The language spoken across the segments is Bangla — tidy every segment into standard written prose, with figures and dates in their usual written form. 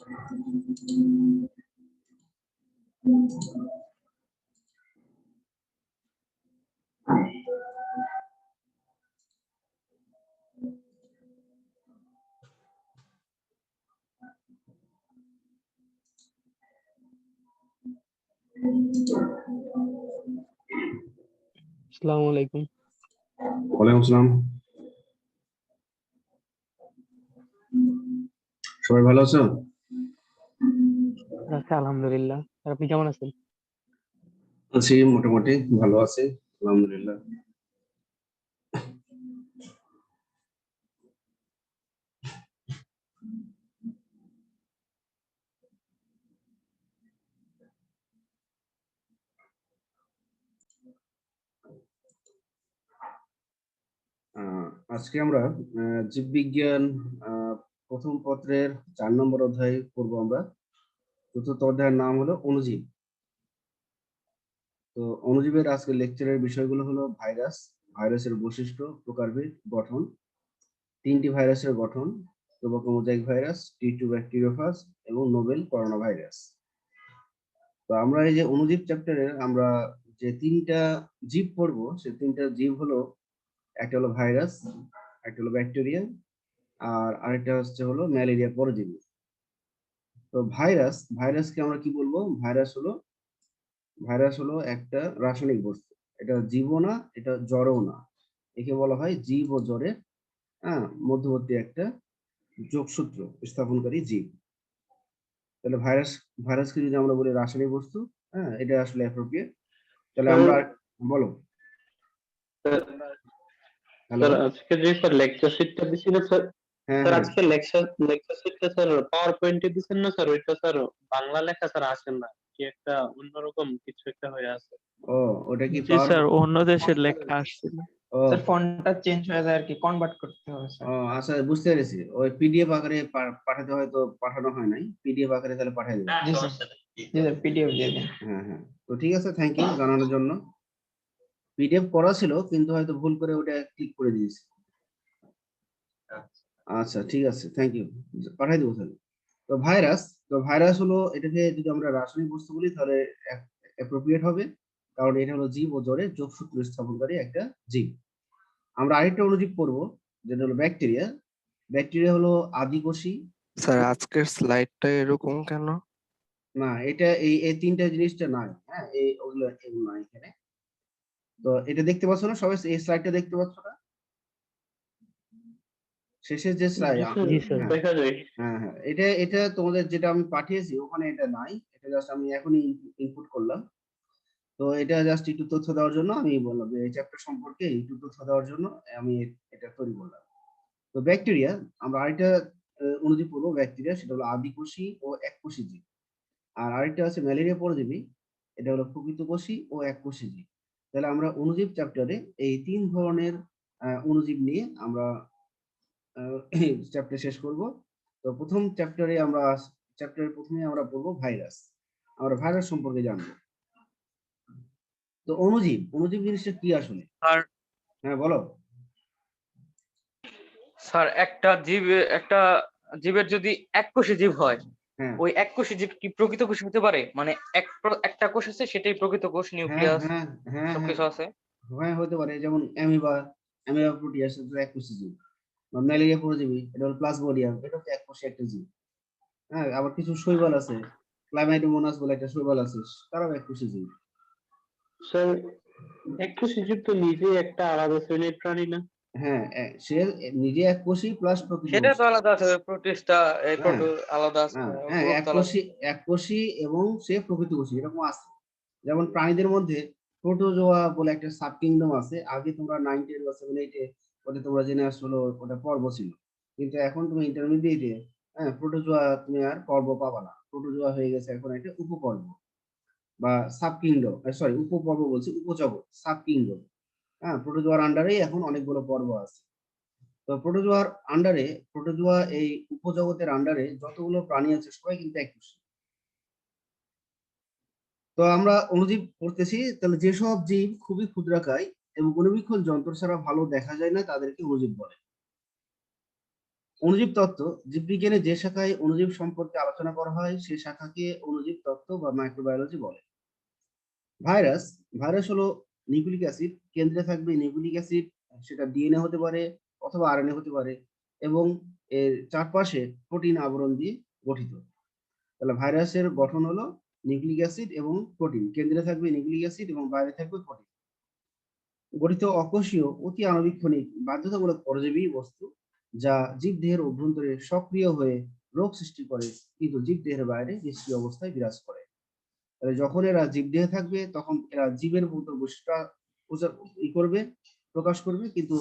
আসসালামু আলাইকুম। ওয়ালাইকুম আসসালাম। সবাই ভালো আছো? আচ্ছা, আলহামদুলিল্লাহ। আর আপনি কেমন আছেন? আছি, মোটামুটি ভালো আছি, আলহামদুলিল্লাহ। আজকে আমরা জীববিজ্ঞান প্রথম পত্রের 4 নম্বর অধ্যায় পড়ব আমরা। চতুর্থ অধ্যায়ের নাম হলো অণুজীব। তো অণুজীবের আজকের লেকচারের বিষয়গুলো হলো ভাইরাস, ভাইরাসের বৈশিষ্ট্য, প্রকারভেদ, গঠন, 3টি ভাইরাসের গঠন, টোবাকোমোজাইক ভাইরাস, টি2 ব্যাকটেরিওফাজ এবং নোবেল করোনা ভাইরাস। তো আমরা এই যে অণুজীব চ্যাপ্টারের আমরা যে 3টা জীব পড়বো, সেই 3টা জীব হলো, একটা হলো ভাইরাস, একটা হলো ব্যাকটেরিয়া, আর আরেকটা হলো ম্যালেরিয়া পরজীবী। তো ভাইরাসকে আমরা কি বলবো? ভাইরাস হলো একটা রাসায়নিক বস্তু। এটা জীবও না, এটা জড়ও না। একে বলা হয় জীব ও জড়ের মধ্যবর্তী একটা যোগসূত্র স্থাপনকারী জীব। তাহলে ভাইরাসকে যদি আমরা বলি রাসায়নিক বস্তু, এটা আসলে অ্যাপ্রোপ্রিয়েট। তাহলে আমরা বলো। হ্যালো, আজকে যে স্যার লেকচার শিটটা দিছিল স্যার, হ্যাঁ স্যার হ্যাঁ, আজকে লেকচার শিটটা স্যার পাওয়ার পয়েন্টে দিছেন না স্যার? ওইটা স্যার বাংলা লেখা স্যার আসে না, কি একটা অন্যরকম কিছু একটা হয়ে আছে। ও ওটা কি জি স্যার, অন্য দেশের লেখা আসছিল। ও স্যার ফন্টটা চেঞ্জ হয়ে যায় আর কি, কনভার্ট করতে হবে স্যার। ও আচ্ছা, বুঝতে পেরেছি। ওই পিডিএফ আকারে পাঠাতে হয়তো পাঠানো হয় নাই, পিডিএফ আকারে তাহলে পাঠিয়ে দেবো। জি স্যার, জি স্যার, পিডিএফ দিয়ে দিন। হ্যাঁ হ্যাঁ, তো ঠিক আছে, থ্যাংক ইউ জানানোর জন্য। পিডিএফ করা ছিল কিন্তু হয়তো ভুল করে ওটা ক্লিক করে দিয়েছি। আচ্ছা ঠিক আছে, থ্যাংক ইউ, পাঠিয়ে দেবো তাহলে। তো ভাইরাস হলো, এটাকে যদি আমরা রাসায়নিক বস্তু বলি তাহলে অ্যাপ্রোপ্রিয়েট হবে, কারণ এটা হলো জীব ও জড়ের যোগসূত্র স্থাপনকারী একটা জীব। আমরা আরেকটা অণুজীব পড়বো, যেটা হলো ব্যাকটেরিয়া। ব্যাকটেরিয়া হলো আদিকোষী। স্যার আজকের স্লাইডটা এরকম কেন? না, এটা এই 3টা জিনিসটা নাই, এগুলো নাই এখানে। তো এটা দেখতে পাচ্ছ না সবাই? এই স্লাইডটা দেখতে পাচ্ছ না? শেষের যে স্লাইড, জি স্যার। দেখা যায়। হ্যাঁ হ্যাঁ, এটা তোমাদের যেটা আমি পাঠিয়েছি ওখানে এটা নাই, এটা জাস্ট আমি এখনই ইনপুট করলাম। তো এটা জাস্ট একটু তথ্য দেওয়ার জন্য আমি বললাম যে এই চ্যাপ্টার সম্পর্কে একটু তথ্য দেওয়ার জন্য আমি এটা তৈরি করলাম। তো ব্যাকটেরিয়া, আমরা আরেকটা অণুজীব পড়বো ব্যাকটেরিয়া, সেটা হলো আদিকোষী ও এককোষী জীব। আর আরেকটা আছে ম্যালেরিয়া পরজীবী, এটা হলো প্রকৃতকোষী ও এককোষী জীব। তাহলে আমরা অণুজীব চ্যাপ্টারে এই 3 ধরনের অণুজীব নিয়ে আমরা চ্যাপ্টার শেষ করব। তো চ্যাপ্টারের প্রথমে আমরা পড়বো ভাইরাস। আমরা ভাইরাস সম্পর্কে জানবো। তো অণুজীব জিনিসটা কি আসলে? স্যার হ্যাঁ বলো। স্যার একটা জীবের যদি এককোষী জীব হয়, হ্যাঁ ওই এককোষী জীব কি প্রকৃত কোষ হতে পারে? মানে একটা কোষ আছে, সেটাই প্রকৃত কোষ, হ্যাঁ নিউক্লিয়াস হ্যাঁ হ্যাঁ হ্যাঁ, সবকিছু আছে। হ্যাঁ হতে পারে, যেমন অ্যামিবা প্রোটিয়াস, এটা এককোষী জীব। বা ম্যালেরিয়া পরজীবী, এটা হলো প্লাজমোডিয়াম, এটা হচ্ছে এককোষী একটা জীব। হ্যাঁ, আবার কিছু শৈবাল আছে, ক্লাইমাইডোমোনাস বলে একটা শৈবাল আছে, তারাও এককোষী জীব। স্যার এককোষী জীব তো নিজেই একটা আলাদা শ্রেণীর প্রাণী না? হ্যাঁ, সে নিজে এককোষী প্লাস সেটা তো প্রকৃতকোষী। আলাদা আছে, প্রোটিস্টা এই হ্যাঁ আলাদা আছে, হ্যাঁ হ্যাঁ, গ্রুপ তো আলাদা। এককোষী এবং সে প্রকৃতকোষী, এরকম আছে। যেমন প্রাণীদের মধ্যে প্রোটোজোয়া বলে একটা সাব কিংডম আছে। আগে তোমরা 9 বা 7 8 ওটা তোমরা জেনে আসলো, ওটা পর্ব ছিল। কিন্তু এখন তুমি ইন্টারমিডিয়েটে প্রোটোজোয়া তুমি আর পর্ব পাবা না, প্রোটোজোয়া হয়ে গেছে এখন একটা উপপর্ব বা সাব কিংডম, সরি উপপর্ব বলছি, উপজগৎ, সাব কিংডম। প্রোটোজোয়ার আন্ডারেই এখন অনেকগুলো পর্ব আছে। তো প্রোটোজোয়া এই উপজগতের আন্ডারে যতগুলো প্রাণী আছে সবাই কিন্তু এককোষী। তো আমরা অণুজীব পড়তেছি, তাহলে যেসব জীব খুবই ক্ষুদ্রাকায় এবং অণুবীক্ষণ যন্ত্র ছাড়া ভালো দেখা যায় না, তাদেরকে অণুজীব বলে। অণুজীব তত্ত্ব, জীববিজ্ঞানে যে শাখায় অণুজীব সম্পর্কে আলোচনা করা হয় সেই শাখাকে অণুজীব তত্ত্ব বা মাইক্রোবায়োলজি বলে। ভাইরাস, ভাইরাস হলো নিউক্লিক অ্যাসিড, কেন্দ্রে থাকবে নিউক্লিক অ্যাসিড, সেটা ডিএনএ হতে পারে অথবা আরএনএ হতে পারে, এবং এর চারপাশে প্রোটিন আবরণ দিয়ে গঠিত। তাহলে ভাইরাসের গঠন হলো নিউক্লিক অ্যাসিড এবং প্রোটিন, কেন্দ্রে থাকবে নিউক্লিক অ্যাসিড এবং বাইরে থাকবে প্রোটিন গঠিত অকোষীয় অতি আণুবীক্ষণিক বাধ্যতামূলক পরজীবী বস্তু, যা জীবদেহের অভ্যন্তরে সক্রিয় হয়ে রোগ সৃষ্টি করে কিন্তু জীবদেহের বাইরে নিষ্ক্রিয় অবস্থায় বিরাজ করে। তাহলে যখন এরা জীবদেহে থাকবে তখন এরা জীবের মতো বৈশিষ্ট্য করবে, প্রকাশ করবে, কিন্তু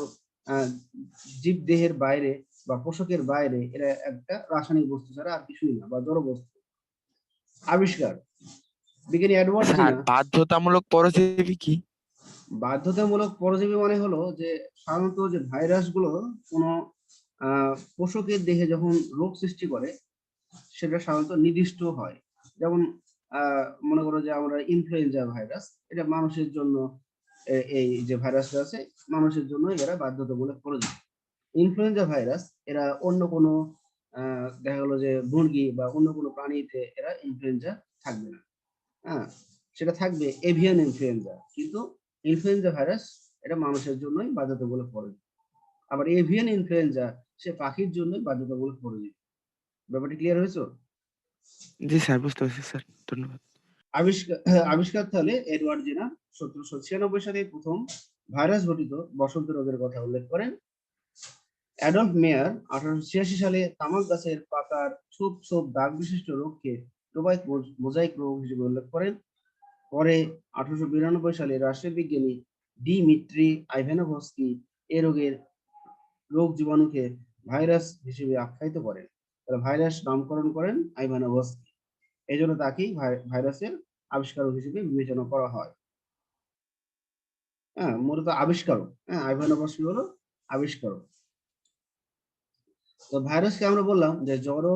জীবদেহের বাইরে বা পোষকের বাইরে এরা একটা রাসায়নিক বস্তু ছাড়া আর কিছুই না, বা জড় বস্তু। আবিষ্কার, বিজ্ঞানী এডওয়ার্ড স্যার জিনা। বাধ্যতামূলক পরজীবী কি? বাধ্যতামূলক পরজীবী মানে হলো যে সাধারণত যে ভাইরাস গুলো কোনো পোষকের দেহে যখন রোগ সৃষ্টি করে সেটা সাধারণত নির্দিষ্ট হয়। যেমন মনে করো যে আমরা ইনফ্লুয়েঞ্জা ভাইরাস, এটা মানুষের জন্য, এই যে ভাইরাসটা আছে মানুষের জন্য এরা বাধ্যতামূলক পরজীবী। ইনফ্লুয়েঞ্জা ভাইরাস এরা অন্য কোনো দেখা গেলো যে মুরগি বা অন্য কোনো প্রাণীতে এরা ইনফ্লুয়েঞ্জা থাকবে না, হ্যাঁ, সেটা থাকবে এভিয়ান ইনফ্লুয়েঞ্জা। কিন্তু ইনফ্লুয়েঞ্জা ভাইরাস এটা মানুষের জন্যই বাধ্যতামূলক পরজীবী। আবার এভিয়ান ইনফ্লুয়েঞ্জা সে পাখির জন্যই বাধ্যতামূলক পরজীবী। ব্যাপারটি ক্লিয়ার হয়েছে? জি স্যার, বুঝতে পারছি স্যার, ধন্যবাদ। আবিষ্কার তাহলে এডওয়ার্ড জেনার 1796 সালে প্রথম ভাইরাস ঘটিত বসন্ত রোগের কথা উল্লেখ করেন। অ্যাডলফ মেয়ার 1886 সালে তামাক গাছের পাতার ছোপ ছোপ দাগ বিশিষ্ট রোগকে মোজাইক রোগ হিসেবে উল্লেখ করেন। পরে 1892 সালে রাশিয়ার বিজ্ঞানী ডিমিট্রি আইভানোভস্কি এ রোগ জীবাণুকে ভাইরাস হিসেবে আখ্যায়িত করেন। ভাইরাস নামকরণ করেন আইভানোভস্কি, এই জন্য তাকেই ভাইরাসের আবিষ্কারক হিসেবে বিবেচনা করা হয়। হ্যাঁ, মূলত আবিষ্কারক। হ্যাঁ, আইভানোভস্কি হলো আবিষ্কারক। তো ভাইরাসকে আমরা বললাম যে জড়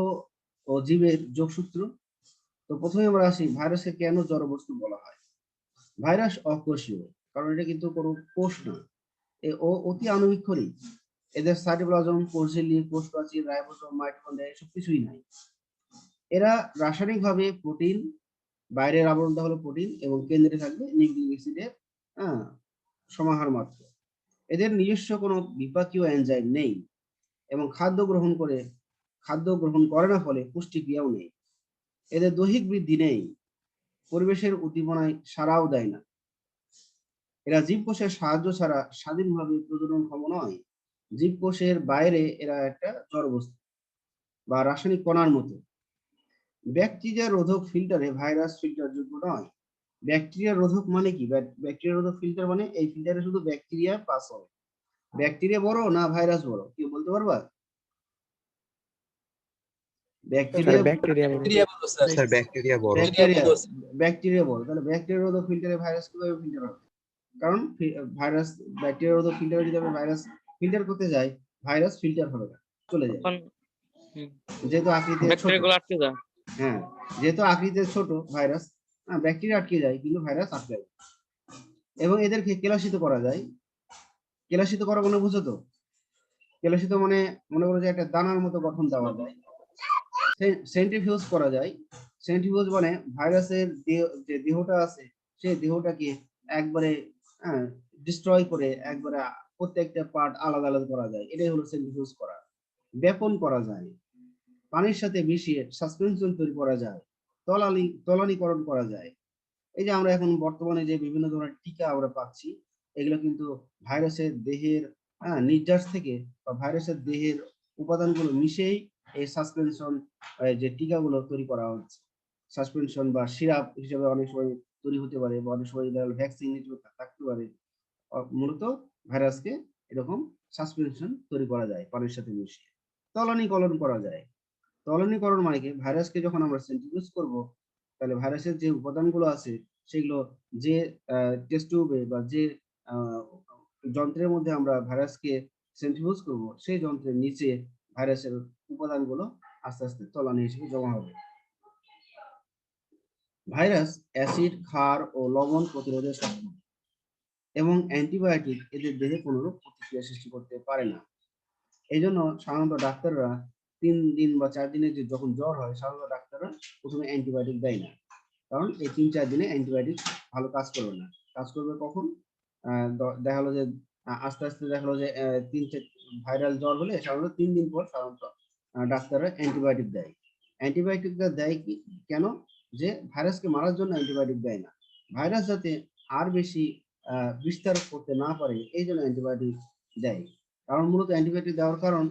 ও জীবের যোগসূত্র। তো প্রথমে আমরা আসি ভাইরাসকে কেন জড় বস্তু বলা হয়। ভাইরাস অকোষীয়, কারণ এটা কিন্তু কোনো কোষ না, অতি আণুবীক্ষণিক। এদের সাইটোপ্লাজম, কোষঝিল্লি, কোষ প্রাচীর, রাইবোসোম, মাইটোকন্ড্রিয়া এসব কিছুই নাই। এরা রাসায়নিকভাবে প্রোটিন, বাইরের আবরণটা হলো প্রোটিন এবং কেন্দ্রে থাকবে নিউক্লিক অ্যাসিডের সমাহার মাত্র। এদের নিজস্ব কোনো বিপাকীয় এনজাইম নেই এবং খাদ্য গ্রহণ করে না, ফলে পুষ্টিক্রিয়াও নেই। এদের দৈহিক বৃদ্ধি নেই, পরিবেশের উদ্দীপনায় সাড়াও দেয় না। এরা জীবকোষের সাহায্য ছাড়া স্বাধীনভাবে প্রজননক্ষম নয়। জীবকোষের বাইরে এরা একটা জড়বস্তু বা রাসায়নিক কণার মতো। ব্যাকটেরিয়া রোধক ফিল্টারে ভাইরাস ফিল্টারযোগ্য নয়। ব্যাকটেরিয়া রোধক মানে কি? ব্যাকটেরিয়া রোধক ফিল্টার মানে এই ফিল্টারে শুধু ব্যাকটেরিয়া পাস হবে। ব্যাকটেরিয়া বড় না ভাইরাস বড়, কেউ বলতে পারবা? ব্যাকটেরিয়া বড়। তাহলে ব্যাকটেরিয়া রোধক ফিল্টারে ভাইরাস কিভাবে ফিল্টার হবে? কারণ ভাইরাস, ব্যাকটেরিয়া রোধক ফিল্টারে যদি আমরা ভাইরাস ফিল্টার করতে যাই, ভাইরাস ফিল্টার হবে না, চলে যায়, যেহেতু আকৃতিতে ছোট। হ্যাঁ, যেহেতু আকৃতিতে ছোট ভাইরাস, ব্যাকটেরিয়া আটকে যায় কিন্তু ভাইরাস আটকে যায়। এবং এদেরকে কেলাসিত করা যায়। কেলাসিত করা মানে বুঝো তো? কেলাসিত মানে মনে করো যে একটা দানার মতো গঠন দেওয়া যায়। সেন্ট্রিফিউজ করা যায়। সেন্ট্রিফিউজ মানে ভাইরাসের যে দেহটা আছে সেই দেহটাকে একবারে ডিস্ট্রয় করে একবারে প্রত্যেকটা পার্ট আলাদা আলাদা করা যায়, এটাই হলো সেন্ট্রিফিউজ করা। ব্যাপন করা যায়, পানির সাথে মিশিয়ে সাসপেনশন তৈরি করা যায়, তলানীকরণ করা যায়। এই যে আমরা এখন বর্তমানে যে বিভিন্ন ধরনের টিকা আমরা পাচ্ছি, এগুলো কিন্তু ভাইরাসের দেহের নির্যাস থেকে বা ভাইরাসের দেহের উপাদানগুলো মিশেই এই সাসপেনশন যে টিকাগুলো তৈরি করা হচ্ছে। সাসপেনশন বা সিরাপ হিসেবে অনেক সময় তৈরি হতে পারে, বা অনেক সময় ভ্যাকসিন হিসেবে থাকতে পারে। মূলত ভাইরাসকে এরকম সাসপেনশন তৈরি করা যায় পানির সাথে মিশিয়ে। তলানীকরণ করা যায়। তলানীকরণ মানে কি? ভাইরাসকে যখন আমরা সেন্ট্রিফিউজ করব, তাহলে ভাইরাসের যে উপাদানগুলো আছে সেগুলো যে টেস্ট টিউবে বা যে যন্ত্রের মধ্যে আমরা ভাইরাসকে সেন্ট্রিফিউজ করব, সেই যন্ত্রের নিচে ভাইরাসের উপাদানগুলো আস্তে আস্তে তলানি হিসেবে জমা হবে। ভাইরাস অ্যাসিড, ক্ষার ও লবণ প্রতিরোধে সক্ষম এবং অ্যান্টিবায়োটিক এদের দেহে কোনোরূপ প্রতিক্রিয়া সৃষ্টি করতে পারে না। এই জন্য সাধারণত ডাক্তাররা 3 দিন বা 4 দিনে যখন জ্বর হয়, সাধারণত ডাক্তাররা প্রথমে অ্যান্টিবায়োটিক দেয় না, কারণ এই 3-4 দিনে অ্যান্টিবায়োটিক ভালো কাজ করবে না। কাজ করবে কখন? দেখা গেলো যে আস্তে আস্তে দেখা গেলো যে ভাইরাল জ্বর হলে সাধারণত 3 দিন পর সাধারণত ডাক্তাররা অ্যান্টিবায়োটিক দেয়। অ্যান্টিবায়োটিকটা দেয় কি কেন? যে ভাইরাসকে মারার জন্য অ্যান্টিবায়োটিক দেয় না, ভাইরাস যাতে আর বেশি বিস্তার করতে না পারে এই জন্য অ্যান্টিবায়োটিক দেয়। কারণ মূলত অ্যান্টিবায়োটিক দেওয়ার কারণ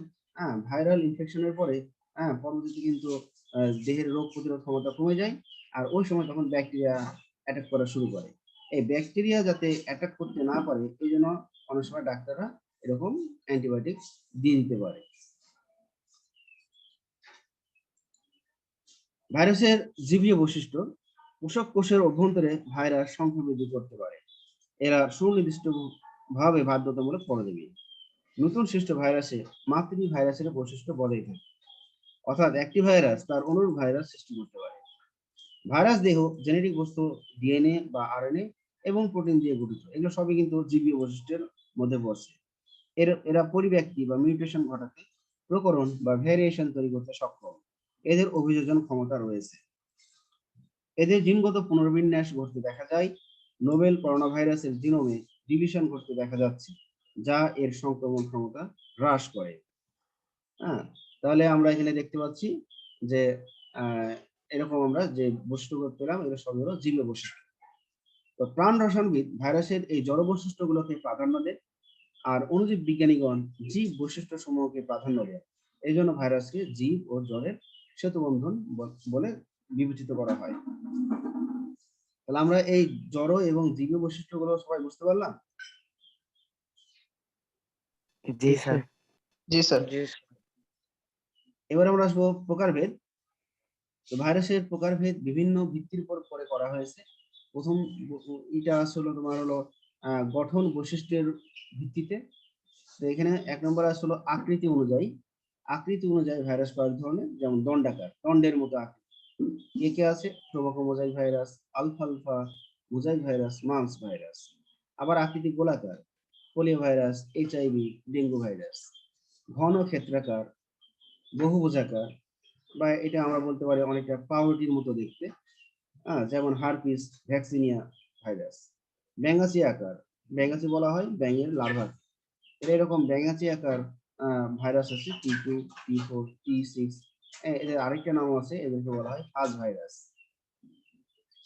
ভাইরাল ইনফেকশনের পরে পরবর্তীতে কিন্তু দেহের রোগ প্রতিরোধ ক্ষমতা কমে যায়, আর ওই সময় তখন ব্যাকটেরিয়া অ্যাটাক করা শুরু করে। এই ব্যাকটেরিয়া যাতে অ্যাটাক করতে না পারে এই জন্য অনেক সময় ডাক্তাররা এরকম অ্যান্টিবায়োটিক দিয়ে দিতে পারে। ভাইরাসের জীবীয় বৈশিষ্ট্য: পোষক কোষের অভ্যন্তরে ভাইরাস সংখ্যা বৃদ্ধি করতে পারে। এরা সুনির্দিষ্ট ভাবে বাধ্যতামূলক পরজীবী। নতুন সৃষ্ট ভাইরাসে মাতৃ ভাইরাসের বৈশিষ্ট্য বজায় থাকে, অর্থাৎ একটি ভাইরাস তার অনুরূপ ভাইরাস সৃষ্টি করতে পারে। ভাইরাস দেহ জেনেটিক বস্তু ডিএনএ বা আরএনএ এবং প্রোটিন দিয়ে গঠিত, এগুলো সবই কিন্তু জীবীয় বৈশিষ্ট্যের মধ্যে পড়ছে। এরা পরিব্যক্তি বা মিউটেশন ঘটাতে, প্রকরণ বা ভ্যারিয়েশন তৈরি করতে সক্ষম। এদের অভিযোজন ক্ষমতা রয়েছে। এদের জিনগত পুনর্বিন্যাস ঘটতে দেখা যায়। নোভেল করোনা ভাইরাসের জিনোমে ডিভিশন ঘটতে দেখা যাচ্ছে, যা এর সংক্রমণ ক্ষমতা হ্রাস করে। তাহলে আমরা এখানে দেখতে পাচ্ছি যে এরকম আমরা যে বৈশিষ্ট্যগুলো পেলাম এগুলো সব হলো জীবীয় বৈশিষ্ট্য। তো প্রাণ রসায়নবিদ ভাইরাসের এই জড় বৈশিষ্ট্যগুলোকে প্রাধান্য দেয়, আর অণুজীব বিজ্ঞানীগণ জীব বৈশিষ্ট্য সমূহকে প্রাধান্য দেয়। এই জন্য ভাইরাসকে জীব ও জড়ের সেতুবন্ধন বলে বিবেচিত করা হয়। তাহলে আমরা এই জড় এবং জীবীয় বৈশিষ্ট্যগুলো সবাই বুঝতে পারলাম। জি স্যার। জি স্যার। জি এবার আমরা আসবো প্রকারভেদ। তো ভাইরাসের প্রকারভেদ বিভিন্ন ভিত্তির উপর করে করা হয়েছে। প্রথম এটা আসলে তোমার হলো গঠন বৈশিষ্ট্যের ভিত্তিতে। তো এখানে 1 নম্বর আসলে আকৃতি অনুযায়ী। আকৃতি অনুযায়ী ভাইরাস কয়েক ধরনের, যেমন দণ্ডাকার, দণ্ডের মতো আকৃতি। কে আছে? টোবাকো মোজাইক ভাইরাস, আলফালফা মোজাইক ভাইরাস, মান্স ভাইরাস। আবার আকৃতি গোলাকার, polio virus, HIV, dengue virus. ঘন ক্ষেত্রাকার, বহুভুজাকার, বা এটা আমরা বলতে পারি অনেকটা পাউরুটির মতো দেখতে, যেমন হারপিস, ভ্যাকসিনিয়া ভাইরাস। ব্যাঙাচি আকার, ব্যাঙাচি বলা হয় ব্যাঙের লার্ভা। এরকম ব্যাঙাচি আকার ভাইরাস আছে, T2, T4, T6। এদের আরেকটা নাম আছে, এদেরকে বলা হয় ফাজ ভাইরাস।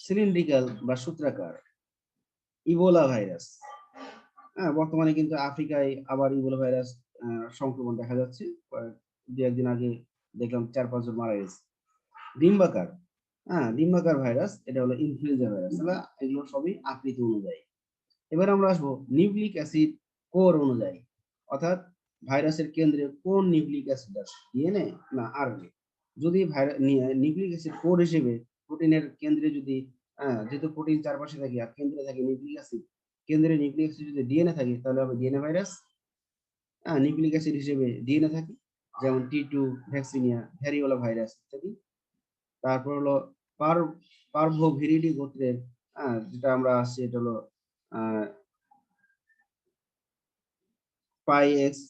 সিলিন্ড্রিক্যাল বা সূত্রাকার, ইবোলা ভাইরাস। বর্তমানে কিন্তু আফ্রিকায় আবার ইবোলা ভাইরাস সংক্রমণ দেখা যাচ্ছে। 2-1 দিন আগে দেখলাম 4-5 জন মারা গেছে। ডিম্বাকার, ডিম্বাকার ভাইরাস, এটা হলো ইনফ্লুয়েঞ্জা ভাইরাস। তাহলে এগুলো সবই আকৃতি অনুযায়ী। এবার আমরা আসবো নিউক্লিক অ্যাসিড কোর অনুযায়ী, অর্থাৎ ভাইরাসের কেন্দ্রে কোন নিউক্লিক অ্যাসিড আছে, ডিএনএ না আরএনএ। যদি নিউক্লিক অ্যাসিড কোর হিসেবে প্রোটিনের কেন্দ্রে যদি যেহেতু প্রোটিন চারপাশে থাকে আর কেন্দ্রে থাকে নিউক্লিক অ্যাসিড, কেন্দ্রে নিউক্লিক অ্যাসিড যদি ডিএনএ থাকে তাহলে হবে ডিএনএ ভাইরাস। নিউক্লিক অ্যাসিড হিসেবে ডিএনএ থাকে, যেমন T2, ভ্যাকসিনিয়া, ভ্যারিওলা ভাইরাস ইত্যাদি। তারপর হলো পারভোভিরিডি গোত্রের, যেটা আমরা আসছি, এটা হলো পাইএক্স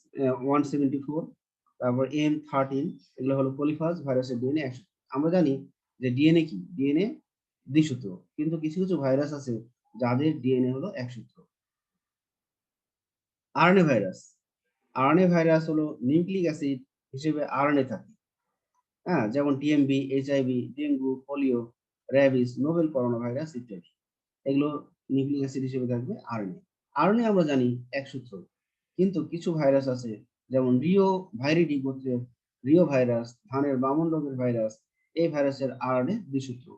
174, তারপর M13, এগুলো হলো পলিফাজ ভাইরাসের ডিএনএ 100। আমরা জানি যে ডিএনএ কি, ডিএনএ দ্বিসূত্র, কিন্তু কিছু কিছু ভাইরাস আছে যাদের ডিএনএ হলো একসূত্র। আরএনএ ভাইরাস, আরএনএ ভাইরাস হলো নিউক্লিক অ্যাসিড হিসেবে আরএনএ থাকে, যেমন TMB, HIV, dengue, polio, rabies, novel corona virus ইত্যাদি। এগুলো নিউক্লিক অ্যাসিড হিসেবে থাকবে আরএনএ। আরএনএ আমরা জানি একসূত্র, কিন্তু কিছু ভাইরাস আছে, যেমন রিও ভাইরিডি গোত্রের রিও ভাইরাস, ধানের বামন রোগের ভাইরাস, এই ভাইরাসের আরএনএ দ্বিসূত্র।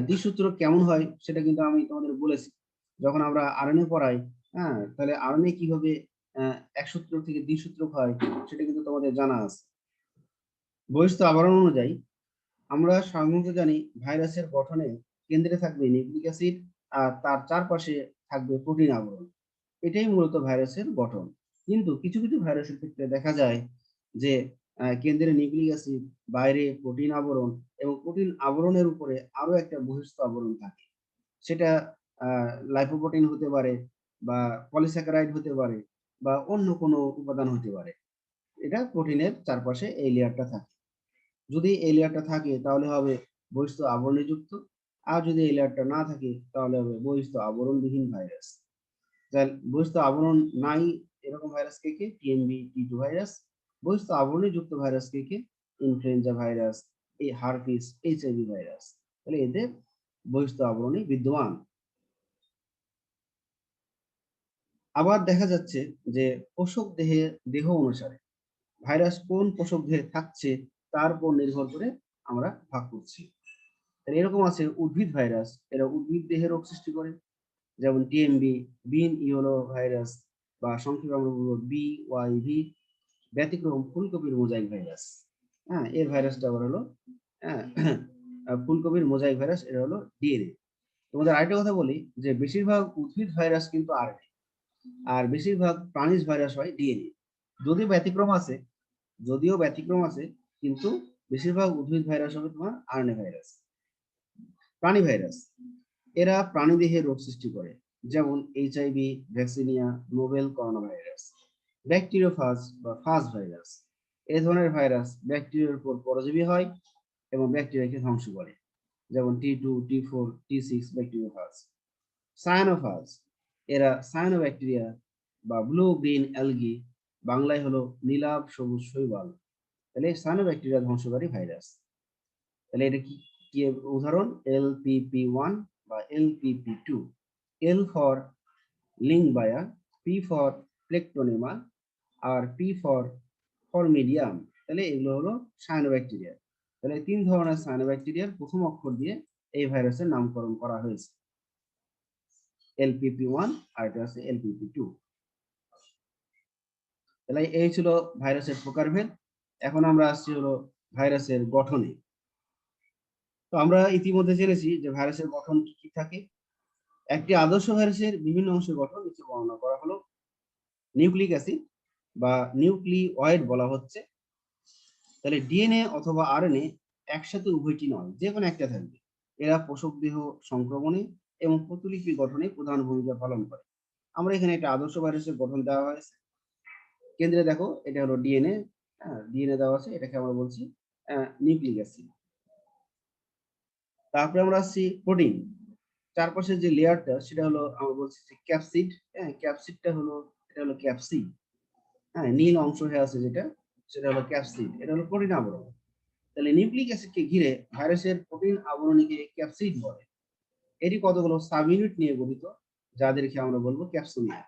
দ্বিসূত্র কেমন হয় সেটা কিন্তু আমি তোমাদের বলেছি যখন আমরা আরএনএ পড়াই। তাহলে আরএনএ কিভাবে এক সূত্র থেকে দ্বিসূত্র হয় সেটা কিন্তু তোমাদের জানা আছে। বহিস্থ আবরণ অনুযায়ী আমরা সাধারণত জানি ভাইরাসের গঠনে কেন্দ্রে থাকবে নিউক্লিক অ্যাসিড আর তার চারপাশে থাকবে প্রোটিন আবরণ। এটাই মূলত ভাইরাসের গঠন। কিন্তু কিছু কিছু ভাইরাসের ক্ষেত্রে দেখা যায় যে কেন্দ্রে নিউক্লিক অ্যাসিড, বাইরে প্রোটিন আবরণ, এবং প্রোটিন আবরণের উপরে আরো একটা বহিস্থ আবরণ থাকে। সেটা লাইপোপ্রোটিন হতে পারে, বা পলিস্যাকারাইড হতে পারে, বা অন্য কোনো উপাদান হতে পারে। এটা প্রোটিনের চারপাশে এই লেয়ারটা থাকে। যদি এই লেয়ারটা থাকে তাহলে হবে বহিস্থ আবরণীযুক্ত, আর যদি এই লেয়ারটা না থাকে তাহলে হবে বহিস্থ আবরণবিহীন ভাইরাস। তাহলে বহিস্থ আবরণ নাই এরকম ভাইরাস কে কে? TMV, T two virus. বহিস্থ আবরণীযুক্ত ভাইরাস কে কে? ইনফ্লুয়েঞ্জা ভাইরাস, এই হারপিস, এইচআইভি ভাইরাস। তাহলে এদের বহিস্থ আবরণী বিদ্যমান। আবার দেখা যাচ্ছে যে পোষক দেহ অনুসারে ভাইরাস কোন পোষক দেহে থাকছে তার উপর নির্ভর করে আমরা ভাগ করছি। তাহলে এরকম আছে উদ্ভিদ ভাইরাস, এরা উদ্ভিদ দেহে রোগ সৃষ্টি করে, যেমন টিএমবি, বিন ইয়েলো ভাইরাস, বা সংক্ষেপে আমরা বলবো বিওয়াইভি। ব্যতিক্রম ফুলকপির মোজাইক ভাইরাস। হ্যাঁ, এর ভাইরাসটা আবার হলো হ্যাঁ ফুলকপির মোজাইক ভাইরাস, এটা হলো ডিএনএ। তোমাদের আরেকটা কথা বলি যে বেশিরভাগ উদ্ভিদ ভাইরাস কিন্তু আরএনএ, আর বেশিরভাগ প্রাণীজ ভাইরাস হয় ডিএনএ। যদিও ব্যতিক্রম আছে, কিন্তু বেশিরভাগ উদ্ভিদ ভাইরাস হবে তোমার আরএনএ ভাইরাস। প্রাণী ভাইরাস, এরা প্রাণীদেহে রোগ সৃষ্টি করে, যেমন HIV, vaccinia, novel corona virus. Bacteriophage বা ফাজ ভাইরাস, এই ধরনের ভাইরাস ব্যাকটেরিয়ার উপর পরজীবী হয় এবং ব্যাকটেরিয়াকে ধ্বংস করে, যেমন টি2, টি4, টি6 ব্যাকটেরিওফাজ। সায়ানোফাজ, এরা সায়ানোব্যাকটেরিয়া বা ব্লু গ্রিন অ্যালগি, বাংলায় হলো নীলাভ সবুজ শৈবাল। তাহলে সায়ানোব্যাকটেরিয়া ধ্বংসকারী ভাইরাস। তাহলে এটা কি কি উদাহরণ? LPP1 বা LPP2। L for Lyngbya, P for Plectonema, আর P ফর ফরমিডিয়াম। তাহলে এগুলো হলো সায়ানোব্যাকটেরিয়া। তাহলে 3 ধরনের সায়ানোব্যাকটেরিয়ার প্রথম অক্ষর দিয়ে এই ভাইরাসের নামকরণ করা হয়েছে, LPP1 আর এটা আছে LPP2। তাহলে এই ছিল ভাইরাসের প্রকারভেদ। এখন আমরা আসছি হলো ভাইরাসের গঠনে। তো আমরা ইতিমধ্যে জেনেছি যে ভাইরাসের গঠন কি কি থাকে। একটি আদর্শ ভাইরাসের বিভিন্ন অংশের গঠন নিচে বর্ণনা করা হলো। নিউক্লিক অ্যাসিড বা নিউক্লিওয়েড বলা হচ্ছে। তাহলে ডিএনএ অথবা আরএনএ একসাথে উভয়টি নয়, যে কোনো একটা থাকবে। এরা পোষক দেহ সংক্রমণে এবং প্রতিলিপি গঠনে প্রধান ভূমিকা পালন করে। আমরা এখানে একটা আদর্শ ভাইরাসের গঠন দেওয়া হয়েছে। কেন্দ্রে দেখো এটা হলো ডিএনএ, ডিএনএ দেওয়া আছে, এটাকে আমরা বলছি নিউক্লিক অ্যাসিড। তারপরে আমরা আসছি প্রোটিন। চারপাশের যে লেয়ারটা সেটা হলো আমরা বলছি যে ক্যাপসিড। হ্যাঁ, ক্যাপসিডটা হলো, এটা হলো ক্যাপসিড। হ্যাঁ, নীল অংশ হয়ে আছে যেটা, সেটা হলো ক্যাপসিড, এটা হলো প্রোটিন আবরণ। তাহলে নিউক্লিক অ্যাসিডকে ঘিরে ভাইরাসের প্রোটিন আবরণীকে ক্যাপসিড বলে। এটি কতগুলো সাব ইউনিট নিয়ে গঠিত, যাদেরকে আমরা বলবো ক্যাপসুমিয়ার।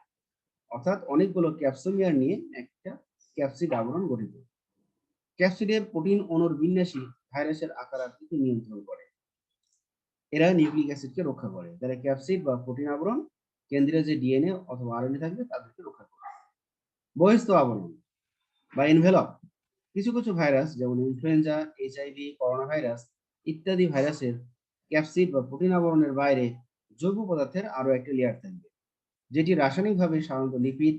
অর্থাৎ অনেকগুলো ক্যাপসুমিয়ার নিয়ে একটা ক্যাপসিড আবরণ গঠিত। ক্যাপসিডের প্রোটিন অণুর বিন্যাসই ভাইরাসের আকার আকৃতি নিয়ন্ত্রণ করে। এরা নিউক্লিক অ্যাসিডকে রক্ষা করে। তাহলে ক্যাপসিড বা প্রোটিন আবরণ কেন্দ্রে যে ডিএনএ অথবা আরএনএ থাকবে তাদেরকে রক্ষা করে। বহিস্থ আবরণ বা এনভেলপ, কিছু কিছু ভাইরাস যেমন ইনফ্লুয়েঞ্জা, এইচআইভি, করোনা ভাইরাস ইত্যাদি ভাইরাসের ক্যাপসিড বা প্রোটিন আবরণের বাইরে জৈব পদার্থের আরো একটি লেয়ার থাকবে, যেটি রাসায়নিকভাবে সাধারণত লিপিড,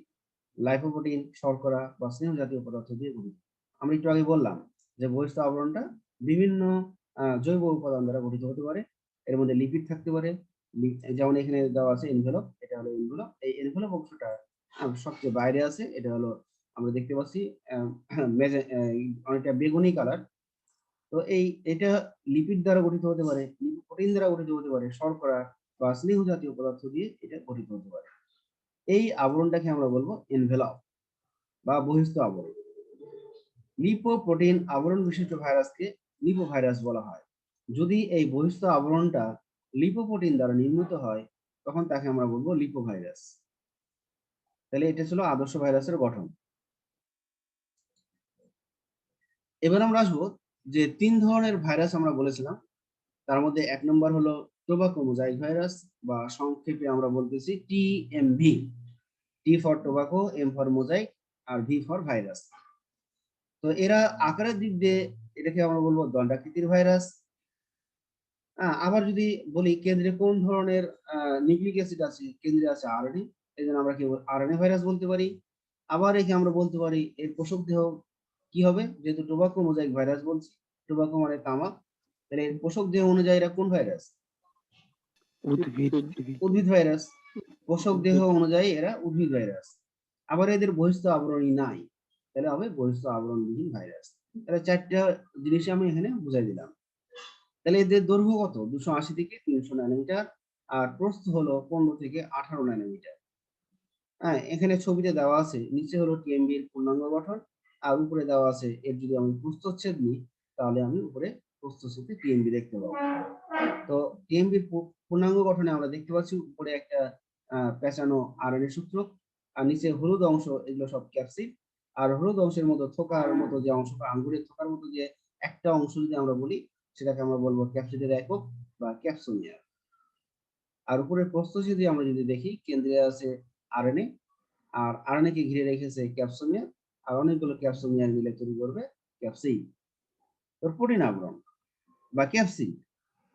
লাইপোপ্রোটিন, শর্করা বা স্নেহ জাতীয় পদার্থ দিয়ে গঠিত। আমরা একটু আগে বললাম যে বহিস্থ আবরণটা বিভিন্ন জৈব উপাদান দ্বারা গঠিত হতে পারে। এর মধ্যে লিপিড থাকতে পারে, যেমন এখানে দেওয়া আছে এনভেলপ, এটা হলো এনভেলপ। এই এনভেলপ অংশটা সবচেয়ে বাইরে আছে, এটা হলো আমরা দেখতে পাচ্ছি অনেকটা বেগুনি কালার। তো এটা লিপিড দ্বারা গঠিত হতে পারে, প্রোটিন দ্বারা গঠিত হতে পারে, শর্করা বা স্নেহ জাতীয় পদার্থ দিয়ে এটা গঠিত হতে পারে। এই আবরণটাকে আমরা বলবো এনভেলপ বা বহিস্থ আবরণ। লিপোপ্রোটিন আবরণ বিশিষ্ট ভাইরাসকে লিপোভাইরাস বলা হয়। যদি এই বহিস্থ আবরণটা লিপোপ্রোটিন দ্বারা নির্মিত হয় তখন তাকে আমরা বলবো লিপোভাইরাস। তাহলে এটা ছিল আদর্শ ভাইরাসের গঠন। এবার আমরা আসবো যে 3 ধরনের ভাইরাস আমরা বলেছিলাম, তার মধ্যে 1 নম্বর হলো টোবাকো মোজাইক ভাইরাস, বা সংক্ষেপে আমরা বলতেছি TMV. T for tobacco, M for mosaic, আর ভি ফর ভাইরাস। তো এরা আকারের দিক দিয়ে এটাকে আমরা বলবো দণ্ডাকৃতির ভাইরাস। আবার যদি বলি কেন্দ্রে কোন ধরনের নিউক্লিক অ্যাসিড আছে, কেন্দ্রে আছে আরএনএ, এই জন্য আমরা কি আরএনএ ভাইরাস বলতে পারি। আবার একে আমরা বলতে পারি এর পোষক দেহ কি হবে, যেহেতু টোবাকো মোজাইক ভাইরাস বলছি, টোবাকো মানে তামাক, তাহলে এর পোষক দেহ অনুযায়ী এরা কোন ভাইরাস? উদ্ভিদ ভাইরাস। পোষক দেহ অনুযায়ী এরা উদ্ভিদ ভাইরাস। আবার এদের বহিস্থ আবরণী নাই, তাহলে হবে বহিস্থ আবরণবিহীন ভাইরাস। তাহলে 4টা জিনিস আমি এখানে বুঝাই দিলাম। তাহলে এদের দৈর্ঘ্য কত? 280 থেকে 300 ন্যানোমিটার, আর প্রস্থ হলো 15 থেকে 18 ন্যানোমিটার। হ্যাঁ, এখানে ছবিতে দেওয়া আছে, নিচে হলো টিএমবি এর পূর্ণাঙ্গ গঠন, আর উপরে দেওয়া আছে এর যদি আমি প্রস্থচ্ছেদ নিই তাহলে আমি উপরে প্রস্থচ্ছেদে টিএমবি দেখতে পাবো। তো টিএমবি পূর্ণাঙ্গ গঠনে আমরা দেখতে পাচ্ছি উপরে একটা পেঁচানো আরএনএ সূত্রক, আর নিচে হলুদ অংশ, এগুলো সব ক্যাপসিড। আর হলুদ অংশের মতো থোকার মতো যে অংশটা, আঙ্গুরের থোকার মতো যে একটা অংশ যদি আমরা বলি, সেটাকে আমরা বলবো ক্যাপসিডের একক বা ক্যাপসোমিয়ার। আর উপরে প্রস্থচ্ছেদে আমরা যদি দেখি, কেন্দ্রে আছে আরএনএ, আর আরএনএ কে ঘিরে রেখেছে ক্যাপসোমিয়ার, আর অনেকগুলো ক্যাপসোমিয়ার মিলে তৈরি করবে ক্যাপসিড। তো প্রোটিন আবরণ বা ক্যাপসিড,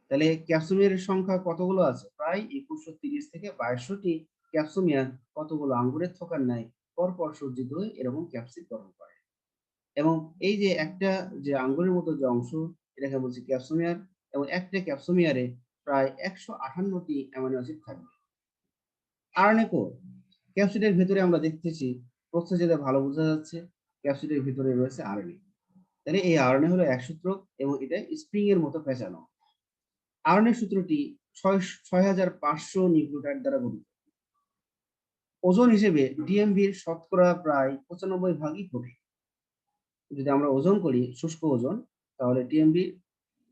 তাহলে ক্যাপসোমিয়ারের সংখ্যা কতগুলো আছে? প্রায় 2130 থেকে 2200টি ক্যাপসোমিয়ার কতগুলো আঙ্গুরের থোকার ন্যায় পরপর সজ্জিত হয়ে এরকম ক্যাপসিড গঠন করে। এবং এই যে একটা যে আঙ্গুরের মতো যে অংশ, এটাকে বলছি ক্যাপসোমিয়ার, এবং একটা ক্যাপসোমিয়ারে প্রায় 158টি অ্যামাইনো অ্যাসিড থাকবে। আরএনএ কোর, ক্যাপসিডের ভেতরে আমরা দেখতেছি, প্রস্থচ্ছেদে ভালো বোঝা যাচ্ছে ক্যাপসিডের ভিতরে রয়েছে আরএনএ। তাহলে এই আরএনএ হলো এক সূত্রক এবং এটা স্প্রিং এর মতো পেঁচানো। আরএনএ সূত্রটি 6500 নিউক্লিওটাইড দ্বারা গঠিত। ওজন হিসেবে ডিএমভির শতকরা প্রায় 95 ভাগই প্রোটিন। যদি আমরা ওজন করি শুষ্ক ওজন, তাহলে টিএমভি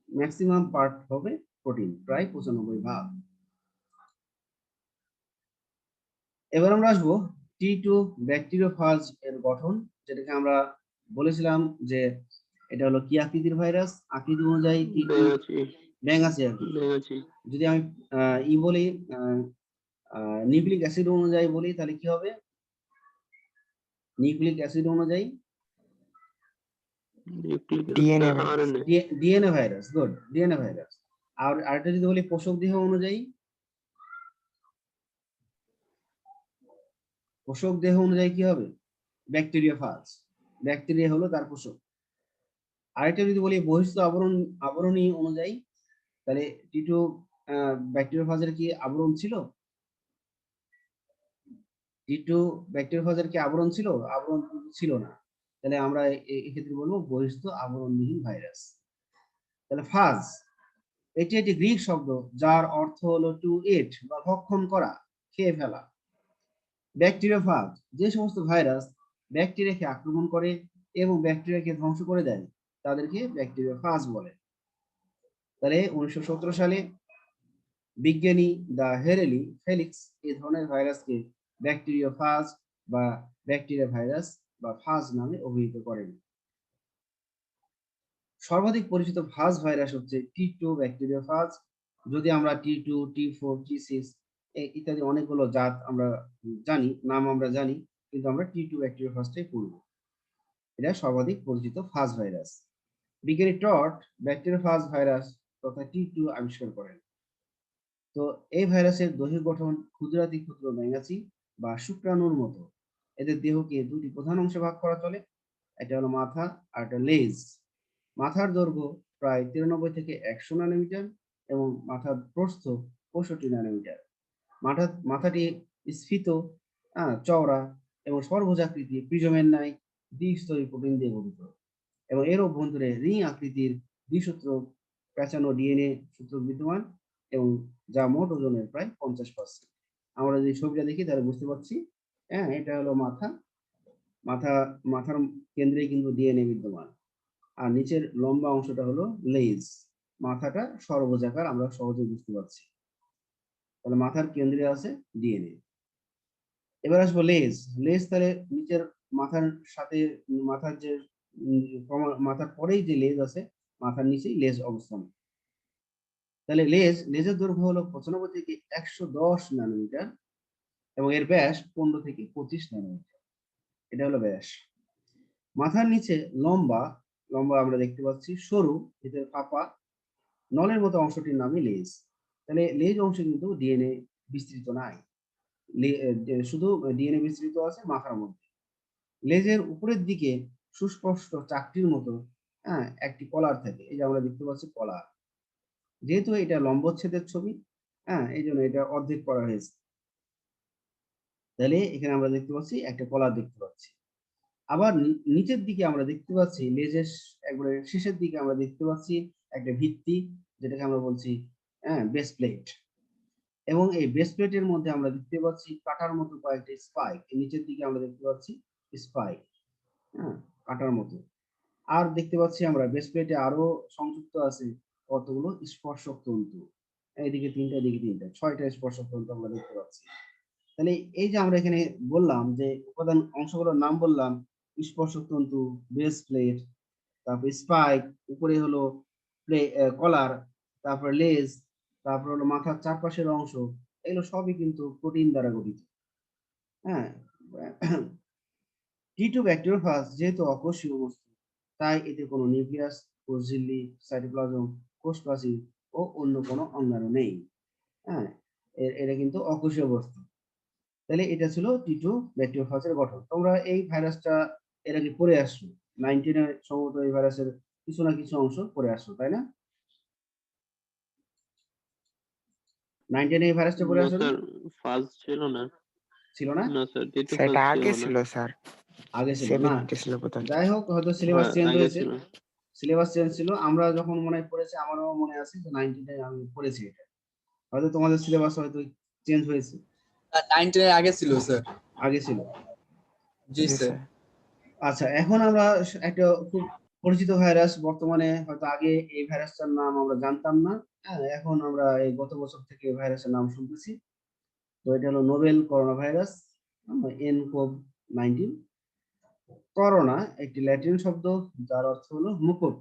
ম্যাক্সিমাম পার্ট হবে প্রোটিন, প্রায় 95 ভাগ। এবার আমরা আসবো T2 ব্যাকটেরিওফাজ এর গঠন, যেটাকে আমরা বলেছিলাম যে এটা হলো কি আকৃতির ভাইরাস। আকৃতি অনুযায়ী T2 ব্যাঙাচি আকৃতি। যদি আমি বলি নিউক্লিক অ্যাসিড অনুযায়ী বলি, তাহলে কি হবে? নিউক্লিক অ্যাসিড অনুযায়ী DNA virus. Good, DNA virus. আর আরেকটা যদি বলি পোষক দেহ অনুযায়ী, পোষক দেহ অনুযায়ী কি হবে? ব্যাকটেরিওফাজ। ব্যাকটেরিয়া হলো তার পোষক। আরেকটা যদি বলি বহিস্থ আবরণী অনুযায়ী, তাহলে T2 ব্যাকটেরিওফাজের কি আবরণ ছিল? T2 ব্যাকটেরিওফাজের কি আবরণ ছিল? আবরণ ছিল না। তাহলে আমরা এক্ষেত্রে বলবো বহিস্থ আবরণবিহীন ভাইরাস। তাহলে ফাজ, এটি একটি গ্রিক শব্দ যার অর্থ হলো টু ইট বা ভক্ষণ করা, খেয়ে ফেলা। ব্যাকটেরিওফাজ, যে সমস্ত ভাইরাস ব্যাকটেরিয়াকে আক্রমণ করে এবং ব্যাকটেরিয়াকে ধ্বংস করে দেয় তাদেরকে ব্যাকটেরিওফাজ বলে। তাহলে 1917 সালে বিজ্ঞানী দা হেরেলি ফেলিক্স এই ধরনের ভাইরাসকে ব্যাকটেরিওফাজ বা ব্যাকটেরিয়া ভাইরাস বা ফাজ নামে অভিহিত করেন। সর্বাধিক পরিচিত ফাজ ভাইরাস হচ্ছে T2 ব্যাকটেরিওফাজ। যদি আমরা T2, T4, T6 ইত্যাদি অনেকগুলো জাত আমরা জানি, নাম আমরা জানি, কিন্তু আমরা T2 ব্যাকটেরিওফাজটাই পড়ব। এটা সর্বাধিক পরিচিত ফাজ ভাইরাস। বিজ্ঞানী টট ব্যাকটেরিওফাজ ভাইরাস তথা T2 আবিষ্কার করেন। তো এই ভাইরাসের দৈহিক গঠন ক্ষুদ্রাতি ক্ষুদ্র ব্যাঙাচি বা শুক্রাণুর মতো। এদের দেহকে দুটি প্রধান অংশে ভাগ করা চলে, এটা হলো মাথা আর একটা লেজ। মাথার দৈর্ঘ্য প্রায় 93 থেকে 100 ন্যানোমিটার এবং মাথার প্রস্থ 65 ন্যানোমিটার। মাথাটি স্ফীত, চওড়া এবং সর্বোজাকৃতি প্রিজমের ন্যায় দ্বিস্তরী প্রোটিন দিয়ে গঠিত এবং এর অভ্যন্তরে রিং আকৃতির দ্বিসূত্র পেঁচানো ডিএনএ সূত্র বিদ্যমান এবং যা মোট ওজনের প্রায় 50%। আমরা যদি ছবিটা দেখি তাহলে বুঝতে পারছি, এটা হলো মাথার কেন্দ্রে কিন্তু ডিএনএ বিদ্যমান, আর নিচের লম্বা অংশটা হলো লেজ। মাথাটা সর্বজাকার, আমরা সহজে বুঝতে পারছি। তাহলে মাথার কেন্দ্রে আছে ডিএনএ। এবার আসবো লেজ। লেজ তাহলে নিচের মাথার সাথে মাথার যে মাথার পরেই যে লেজ আছে, মাথার নিচেই লেজ অবস্থান। তাহলে লেজের দৈর্ঘ্য হলো 95 থেকে 110 ন্যানোমিটার এবং এর ব্যাস 15 থেকে 25 ন্যানোমিটার। এটা হলো ব্যাস। মাথার নিচে লম্বা আমরা দেখতে পাচ্ছি, সরু, ভিতরে ফাঁপা নলের মতো অংশটির নামই লেজ। তাহলে লেজ অংশে কিন্তু ডিএনএ বিস্তৃত নাই, শুধু ডিএনএ বিস্তৃত আছে মাথার মধ্যে। লেজের উপরের দিকে সুস্পষ্ট চাকতির মতো একটি কলার থাকে, এই যে আমরা দেখতে পাচ্ছি কলার। যেহেতু এটা লম্বচ্ছেদের ছবি, এই জন্য এটা অর্ধেক করা হয়েছে। তাহলে এখানে আমরা দেখতে পাচ্ছি একটা কলার দেখতে পাচ্ছি। আবার নিচের দিকে আমরা দেখতে পাচ্ছি লেজের একবারে শেষের দিকে আমরা দেখতে পাচ্ছি একটা ভিত্তি, যেটাকে আমরা বলছি বেস প্লেট। এবং এই বেস প্লেটের মধ্যে আমরা দেখতে পাচ্ছি কাটার মতো কয়েকটি স্পাইক। নিচের দিকে আমরা দেখতে পাচ্ছি স্পাইক, কাটার মতো। আর দেখতে পাচ্ছি আমরা বেস প্লেটে আরো সংযুক্ত আছে কতগুলো স্পর্শক তন্তু, এইদিকে তিনটা, এদিকে তিনটা, 6টা স্পর্শক তন্তু আমরা দেখতে পাচ্ছি। তাহলে এই যে আমরা এখানে বললাম যে উপাদান অংশগুলোর নাম বললাম, স্পর্শক তন্তু, বেস প্লেট, তারপর স্পাইক, উপরে হলো কলার, তারপর লেজ, তারপর হলো মাথার চারপাশের অংশ, এগুলো সবই কিন্তু প্রোটিন দ্বারা গঠিত। হ্যাঁ, টি2 ব্যাকটেরিওফাজ যেহেতু অকোষীয় বস্তু, তাই এতে কোনো নিউক্লিয়াস, কোষ ঝিল্লি, সাইটোপ্লাজম, কোষ প্রাচীর ও অন্য কোনো অঙ্গাণু নেই। হ্যাঁ, এটা কিন্তু অকোষীয় বস্তু। তাহলে এটা ছিল টি2 ব্যাকটেরিওফাজের গঠন। তোমরা এই ভাইরাসটা এর আগে পড়ে আসছো, 19 এ সম্ভবত এই ভাইরাসের কিছু না কিছু অংশ পড়ে আসছো, তাই না? 19 এই ভাইরাসটা পড়ে আসছো? স্যার ফার্স্ট ছিল না, ছিল না? না স্যার টি2 সেটা ফার্স্ট আগে ছিল ছিল না। স্যার, আগে ছিল না? 7 ছিল বোধ হয়। যাই হোক, হয়তো সিলেবাস চেঞ্জ আগে হয়েছে। ছিল। সিলেবাস চেঞ্জ ছিল। আমরা যখন মনে হয় পড়েছি, আমারও মনে আছে যে 19 এ আমি পড়েছি এটা। হয়তো তোমাদের সিলেবাস হয়তো চেঞ্জ হয়েছে। 19 এর আগে ছিল স্যার। আগে ছিল। জি জি স্যার। স্যার। আচ্ছা, এখন আমরা একটা খুব পরিচিত ভাইরাস, বর্তমানে হয়তো আগে এই ভাইরাসটার নাম আমরা জানতাম না। হ্যাঁ, এখন আমরা এই গত বছর থেকে এই ভাইরাসের নাম শুনতেছি। তো এটা হলো novel corona virus, nCoV-19। Corona একটি ল্যাটিন শব্দ যার অর্থ হলো মুকুট।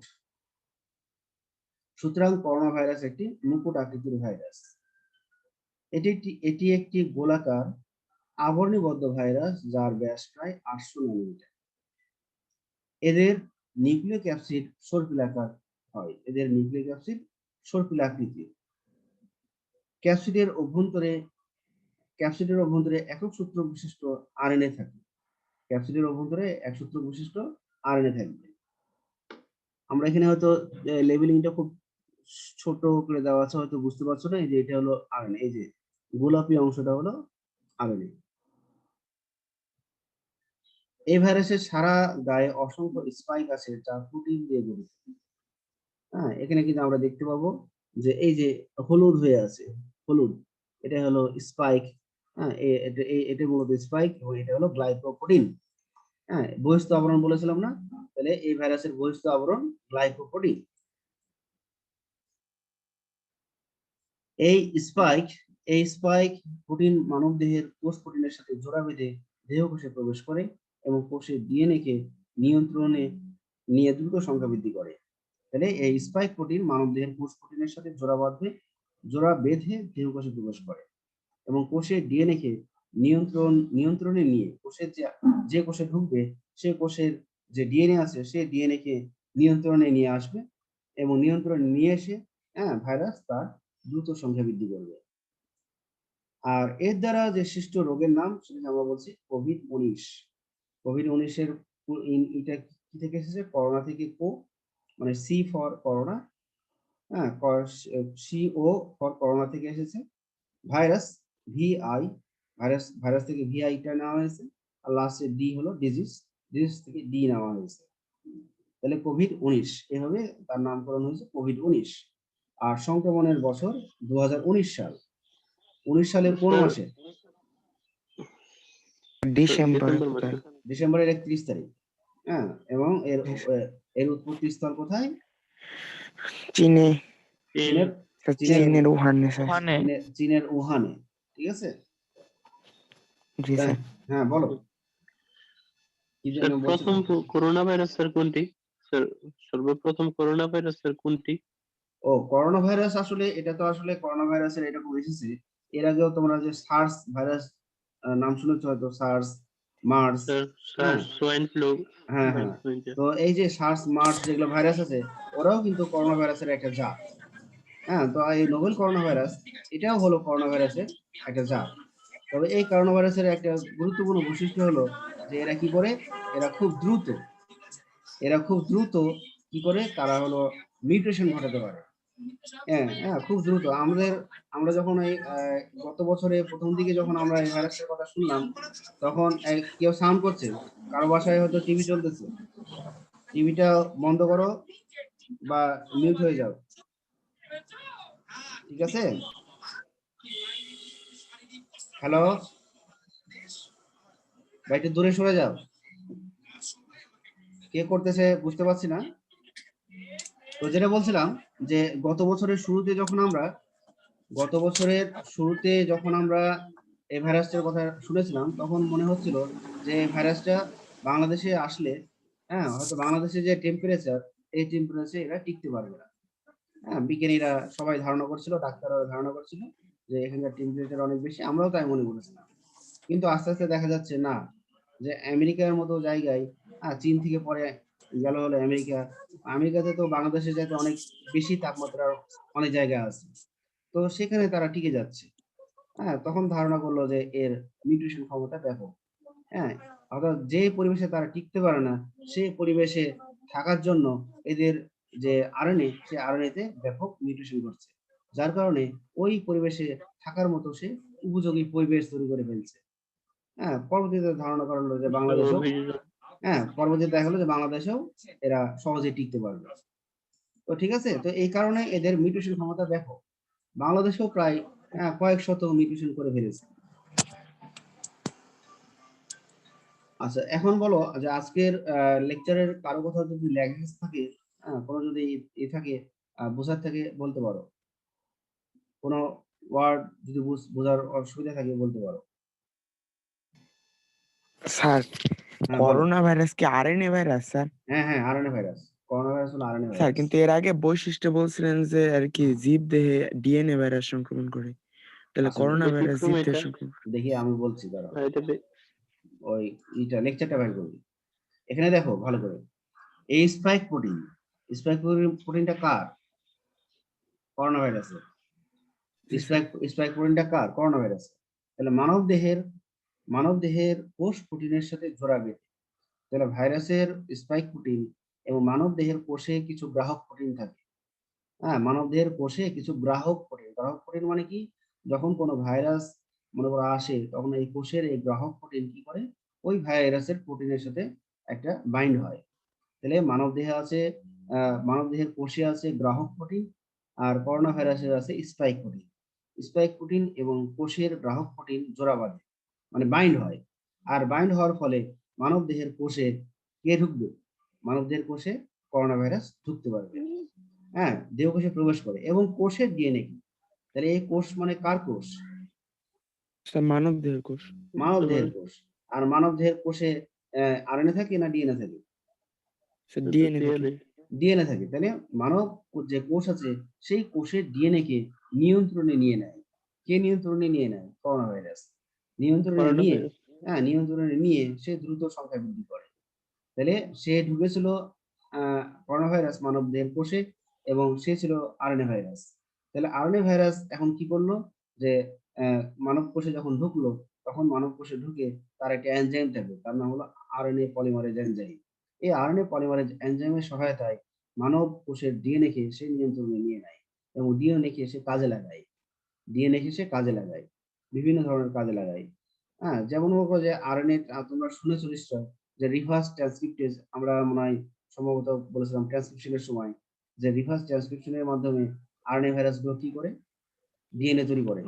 সুতরাং করোনা ভাইরাস একটি মুকুট আকৃতির ভাইরাস। এটি একটি গোলাকার আবরণীবদ্ধ ভাইরাস যার ব্যাস প্রায় 800 ন্যানোমিটার। এদের নিউক্লিয়িক অ্যাসিড সর্পিলাকার হয়। এদের নিউক্লিয়িক অ্যাসিড সর্পিলাকৃতির। ক্যাপসিডের অভ্যন্তরে একক সূত্র বিশিষ্ট আরএনএ থাকে। ক্যাপসিডের অভ্যন্তরে এক সূত্র বিশিষ্ট আরএনএ থাকবে। আমরা এখানে হয়তো লেবেলিংটা খুব ছোট করে দেওয়া আছে, হয়তো বুঝতে পারছো না। এই যে এটা হলো আরএনএ, এই যে গোলাপি অংশটা হলো আরএনএ। এই ভাইরাসের সারা গায়ে অসংখ্য স্পাইক আছে যা প্রোটিন দিয়ে গঠিত। হ্যাঁ, এখানে কিন্তু আমরা দেখতে পাবো যে এই যে হলুদ হয়ে আছে, হলুদ, এটা হলো স্পাইক। হ্যাঁ, এটা মূলত স্পাইক এবং এটা হলো গ্লাইকোপ্রোটিন। হ্যাঁ, বহিস্থ আবরণ বলেছিলাম না? তাহলে এই ভাইরাসের বহিস্থ আবরণ গ্লাইকোপ্রোটিন। এই স্পাইক প্রোটিন মানব দেহের কোষ প্রোটিনের সাথে জোড়া বেঁধে দেহ কোষে প্রবেশ করে এবং কোষের ডিএনএ কে নিয়ন্ত্রণে নিয়ে দ্রুত সংখ্যা বৃদ্ধি করে। তাহলে এই স্পাইক প্রোটিন মানব দেহের কোষ প্রোটিনের সাথে জোড়া বেঁধে দেহ কোষে প্রবেশ করে এবং কোষের ডিএনএ কে নিয়ন্ত্রণে নিয়ে কোষের যে কোষে ঢুকবে সে কোষের যে ডিএনএ আছে সে ডিএনএ কে নিয়ন্ত্রণে নিয়ে আসবে এবং নিয়ন্ত্রণে নিয়ে এসে ভাইরাস তার দ্রুত সংখ্যা বৃদ্ধি করবে। আর এর দ্বারা যে সৃষ্ট রোগের নাম সেটা আমরা বলছি কোভিড-19। কোভিড-19 এর এটা কি থেকে এসেছে? করোনা থেকে। মানে সি ফর করোনা, হ্যাঁ, সিও ফর করোনা থেকে এসেছে। ভাইরাস ভিআই, ভাইরাস থেকে ভিআইটা নেওয়া হয়েছে। আর লাস্টে ডি হলো ডিজিজ থেকে ডি নেওয়া হয়েছে। তাহলে কোভিড-19 এভাবে তার নামকরণ হয়েছে কোভিড-19। আর সংক্রমণের বছর 2019 সাল। 19 সালের কোন মাসে? ডিসেম্বরে বোধ মাসে। হয়। ডিসেম্বরের 31 তারিখ। হ্যাঁ, এবং এর উৎপত্তি স্থল কোথায়? চীনে, চীনের উহানে স্যার। চীনের উহানে। ঠিক আছে? জি স্যার। হ্যাঁ, বলো কি স্যার যেন প্রথম বলছো? করোনা ভাইরাস স্যার কোনটি? স্যার সর্বপ্রথম করোনা ভাইরাস স্যার কোনটি? ও, করোনা ভাইরাস আসলে এটা তো আসলে করোনা ভাইরাসের এরকম এসেছে। এর আগেও তোমরা যে সার্স ভাইরাস নাম শুনেছো হয়তো, SARS, MERS. Sir swine flu. হ্যাঁ হ্যাঁ, তো এই যে সার্স, মার্স যেগুলো ভাইরাস আছে ওরাও কিন্তু করোনা ভাইরাসের একটা জাত। হ্যাঁ, তো এই নোভেল করোনা ভাইরাস এটাও হলো করোনা ভাইরাসের একটা জাত। তবে এই করোনা ভাইরাসের একটা গুরুত্বপূর্ণ বৈশিষ্ট্য হলো যে এরা কি করে, এরা খুব দ্রুত কি করে, তারা হলো মিউটেশন ঘটাতে পারে। হ্যাঁ, হ্যাঁ, খুব দ্রুত। আমরা যখন এই গত বছরে ১ম দিকে যখন আমরা এই ভাইরাসের কথা শুনলাম, তখন কেউ সাউন্ড করছে। কারো বাসায় হয়তো টিভি চলতেছে। টিভিটা বন্ধ করো বা মিউট হয়ে যাও। ঠিক আছে? হ্যালো? ভাই একটু দূরে সরে যাও। কে করতেছে বুঝতে পারছি না। তো যেটা বলছিলাম যে গত বছরের শুরুতে যখন আমরা এই ভাইরাসটার কথা শুনেছিলাম, তখন মনে হচ্ছিল যে এই ভাইরাসটা বাংলাদেশে আসলে, হ্যাঁ, হয়তো বাংলাদেশে যে টেম্পারেচার, এই টেম্পারেচারে এরা টিকতে পারবে না। হ্যাঁ, বিজ্ঞানীরা সবাই ধারণা করছিল, ডাক্তাররা ধারণা করছিল যে এখানকার টেম্পারেচার অনেক বেশি। আমরাও তাই মনে করেছিলাম। কিন্তু আস্তে আস্তে দেখা যাচ্ছে না, যে আমেরিকার মতো জায়গায়, চীন থেকে পরে গেল হলো আমেরিকা। আমেরিকাতে তো বাংলাদেশের চাইতে অনেক বেশি তাপমাত্রার অনেক জায়গা আছে। তো সেখানে তারা টিকে যাচ্ছে। হ্যাঁ, তখন ধারণা করলো যে এর মিউটেশন ক্ষমতা ব্যাপক। হ্যাঁ, অর্থাৎ যে পরিবেশে তারা টিকতে পারে না, সেই পরিবেশে থাকার জন্য এদের যে আরএনএ, সেই আরএনএ-তে ব্যাপক মিউটেশন ঘটছে। যার কারণে ওই পরিবেশে থাকার মতো সে উপযোগী পরিবেশ তৈরি করে ফেলছে। হ্যাঁ, পরবর্তীতে ধারণা করা হলো যে বাংলাদেশেও, পরবর্তীতে দেখা গেলো যে বাংলাদেশেও এরা সহজে টিকতে পারবে। তো ঠিক আছে? তো এই কারণে এদের মিউটেশন ক্ষমতা ব্যাপক। বাংলাদেশেও প্রায় কয়েক শত মিউটেশন করে ফেলেছে। আচ্ছা, এখন বলো যে আজকের লেকচারের কারো কোথাও যদি ল্যাঙ্গুয়েজ থাকে, কোনো যদি থাকে, বোঝার থাকে বলতে পারো। কোনো ওয়ার্ড যদি বোঝার অসুবিধা থাকে বলতে পারো। স্যার, হ্যাঁ, বলো। করোনা ভাইরাস কি আরএনএ ভাইরাস স্যার? হ্যাঁ, হ্যাঁ, আরএনএ ভাইরাস। করোনা ভাইরাস হলো আরএনএ স্যার ভাইরাস। কিন্তু এর আগে বৈশিষ্ট্য বলছিলেন যে আর কি জীব দেহে ডিএনএ ভাইরাস সংক্রমণ করে, তাহলে আচ্ছা, করোনা ভাইরাস ব্যতিক্রম জীব দেহে এটা। সংক্রমণ দেখি আমি বলছি, দাঁড়াও। এটা ওই লেকচারটা বের করবি। এখানে দেখো ভালো করে। এই স্পাইক প্রোটিনটা কার? করোনা ভাইরাসের। জি স্যার। স্পাইক প্রোটিনটা কার? করোনা ভাইরাসের। তাহলে মানব দেহের কোষ প্রোটিনের সাথে জোড়া বেঁধে, তাহলে ভাইরাসের স্পাইক প্রোটিন এবং মানব দেহের কোষে কিছু গ্রাহক প্রোটিন থাকে। হ্যাঁ, মানব দেহের কোষে কিছু গ্রাহক প্রোটিন মানে কি? যখন কোনো ভাইরাস মনে করো আসে, তখন এই কোষের এই গ্রাহক প্রোটিন কি করে? ওই ভাইরাসের প্রোটিনের সাথে একটা বাইন্ড হয়। তাহলে মানব দেহের কোষে আছে গ্রাহক প্রোটিন, আর করোনা ভাইরাসের আছে স্পাইক প্রোটিন। স্পাইক প্রোটিন এবং কোষের গ্রাহক প্রোটিন জোড়া বাঁধে, মানে বাইন্ড হয়। আর বাইন্ড হওয়ার ফলে মানব দেহের কোষে কে ঢুকবে? মানব দেহের কোষে করোনা ভাইরাস ঢুকতে পারবে। হ্যাঁ, দেহকোষে প্রবেশ করে এবং কোষের ডিএনএ কি? তাহলে এই কোষ মানে কার কোষ? স্যার মানব দেহের কোষ। মানব দেহের কোষ। আর মানব দেহের কোষে আরএনএ থাকে না ডিএনএ থাকে? স্যার ডিএনএ থেকে। ডিএনএ থাকে। তাহলে মানব যে কোষ আছে, সেই কোষের ডিএনএ কে নিয়ন্ত্রণে নিয়ে নেয়। কে নিয়ন্ত্রণে নিয়ে নেয়? Corona virus. নিয়ন্ত্রণে করোনা নিয়ে, ভাইরাস। নিয়ন্ত্রণে নিয়ে সে দ্রুত সংখ্যা বৃদ্ধি করে। তাহলে সে ঢুকেছিল করোনা ভাইরাস মানব দেহের কোষে, এবং সে ছিল আরএনএ ভাইরাস। তাহলে আরএনএ ভাইরাস এখন কি করলো? যে মানব কোষে যখন ঢুকলো, তখন মানব কোষে ঢুকে তার একটা এনজাইম থাকবে, তার নাম হলো আরএনএ পলিমারেজ এনজাইম। এই আরএনএ পলিমারেজ এনজাইমের সহায়তায় মানব কোষের ডিএনএ কে সে নিয়ন্ত্রণে নিয়ে নেয় এবং ডিএনএ কে সে কাজে লাগায়। বিভিন্ন ধরনের কাজে লাগায়। হ্যাঁ, যেমন মনে করো যে আরএনএ, তোমরা শুনেছো নিশ্চয় যে রিভার্স ট্রান্সক্রিপ্টেজ, আমরা মনে হয় সম্ভবত বলেছিলাম ট্রান্সক্রিপশনের সময়, যে রিভার্স ট্রান্সক্রিপশনের মাধ্যমে আরএনএ ভাইরাস গুলো কি করে? ডিএনএ তৈরি করে।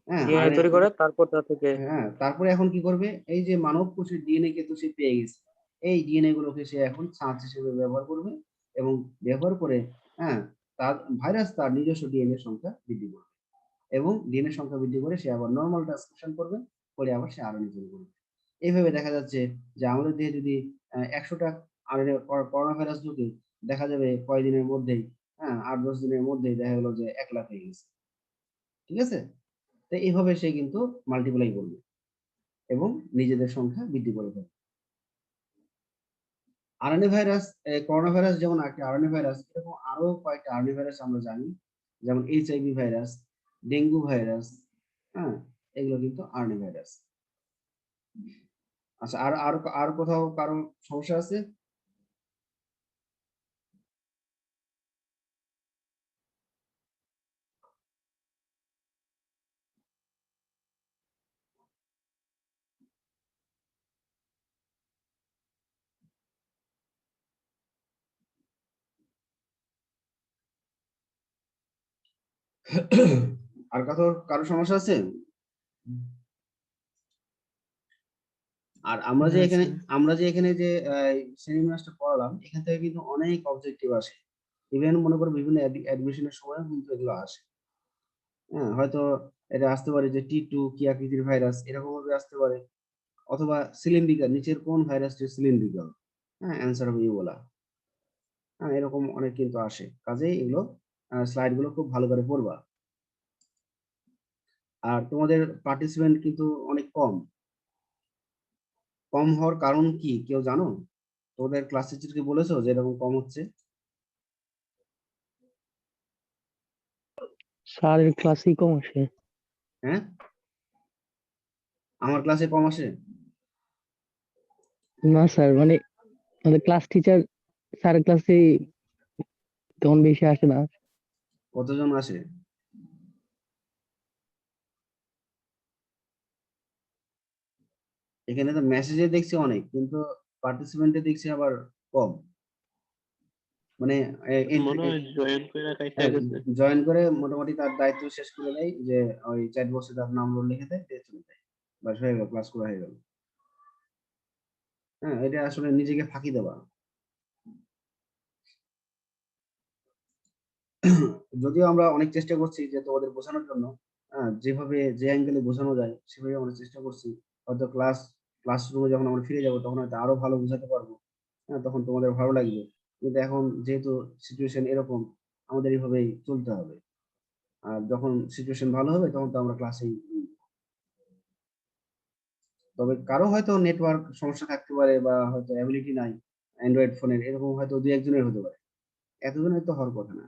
হ্যাঁ, ডিএনএ আরএনএ, তৈরি করে তারপর তা থেকে হ্যাঁ, তারপরে এখন কি করবে? এই যে মানব কোষের ডিএনএ কে তো সে পেয়ে গেছে, এই ডিএনএ গুলোকে সে এখন ছাঁচ হিসেবে ব্যবহার করবে এবং ব্যবহার করে, হ্যাঁ, তার নিজস্ব ডিএনএ সংখ্যা বৃদ্ধি করবে এবং ডিএনএ সংখ্যা বৃদ্ধি করে সে আবার নরমাল ট্রান্সক্রিপশন করবে, করে আবার সে আরএনএ তৈরি করবে। এইভাবে দেখা যাচ্ছে যে আমাদের দেহে যদি ১০০টা আরএনএ করোনা ভাইরাস ঢুকে, দেখা যাবে কয়দিনের মধ্যেই, ৮-১০ দিনের মধ্যেই দেখা গেল যে ১,০০,০০০ হয়ে গেছে। ঠিক আছে? তো এইভাবে সে কিন্তু মাল্টিপ্লাই করবে এবং নিজেদের সংখ্যা বৃদ্ধি করে ফেলবে। আরএনএ ভাইরাস, করোনা ভাইরাস যেমন একটা আরএনএ ভাইরাস, এরকম আরো কয়েকটা আরএনএ ভাইরাস আমরা জানি, যেমন এইচআইভি ভাইরাস, ডেঙ্গু ভাইরাস, হ্যাঁ, এগুলো কিন্তু আরএনএ ভাইরাস। আচ্ছা, আর আর আর কোথাও কারো সমস্যা আছে? আর কারো সমস্যা আছে? আর আমরা যে না, এখানে স্যার। যে সেমিনারটা পড়ালাম, এখান থেকে কিন্তু অনেক অবজেক্টিভ আসে। ইভেন মনে করো বিভিন্ন অ্যাডমিশনের সময়ও কিন্তু এগুলো আসে। হ্যাঁ, হয়তো এটা আসতে পারে যে T2 কি আকৃতির ভাইরাস, এরকম ভাবে আসতে পারে, অথবা সিলিন্ড্রিক্যাল, নিচের কোন ভাইরাসটি সিলিন্ড্রিক্যাল। হ্যাঁ, অ্যান্সার হবে ইবোলা। হ্যাঁ, এরকম অনেক কিন্তু আসে। কাজেই এগুলো স্লাইড গুলো খুব ভালো করে পড়বা। আর তোমাদের পার্টিসিপেন্ট কিন্তু অনেক কম। কম হওয়ার কারণ কি কেউ জানো? তোমাদের ক্লাস টিচারকে বলেছো যে এরকম কম হচ্ছে? স্যারের ক্লাসই কম আসে। হ্যাঁ, আমার ক্লাসে কম আসে? না স্যার, মানে আমাদের ক্লাস টিচার স্যারের ক্লাসে তেমন বেশি আসে না। কতজন আসে? এখানে তো মেসেজে দেখছি অনেক, কিন্তু পার্টিসিপেন্টে দেখছি আবার কম। মানে মনে হয় জয়েন করে কাইটা গেছে। জয়েন করে মোটামুটি তার দায়িত্ব শেষ করে দেয়, যে ওই চ্যাট বক্সে তার নাম রোল লিখে দেয়, দিয়ে চলে যায়, বাস হয়ে গেল, ক্লাস করা হয়ে গেল। হ্যাঁ, এটা আসলে নিজেকে ফাঁকি দেওয়া। যদিও আমরা অনেক চেষ্টা করছি যে তোমাদের বোঝানোর জন্য, যেভাবে যে অ্যাঙ্গেলে বোঝানো যায় সেভাবে আমরা চেষ্টা করছি। হয়তো ক্লাসরুমে যখন আমরা ফিরে যাব তখন হয়তো আরো ভালো বোঝাতে পারবো। হ্যাঁ, তখন তোমাদের ভালো লাগবে। কিন্তু এখন যেহেতু সিচুয়েশন এরকম, আমাদের এইভাবেই চলতে হবে। আর যখন সিচুয়েশন ভালো হবে তখন তো আমরা ক্লাসেই। তবে কারো হয়তো নেটওয়ার্ক সমস্যা থাকতে পারে, বা হয়তো অ্যাবিলিটি নাই অ্যান্ড্রয়েড ফোনের, এরকম হয়তো দুই একজনের হতে পারে, এতজনের তো হওয়ার কথা না।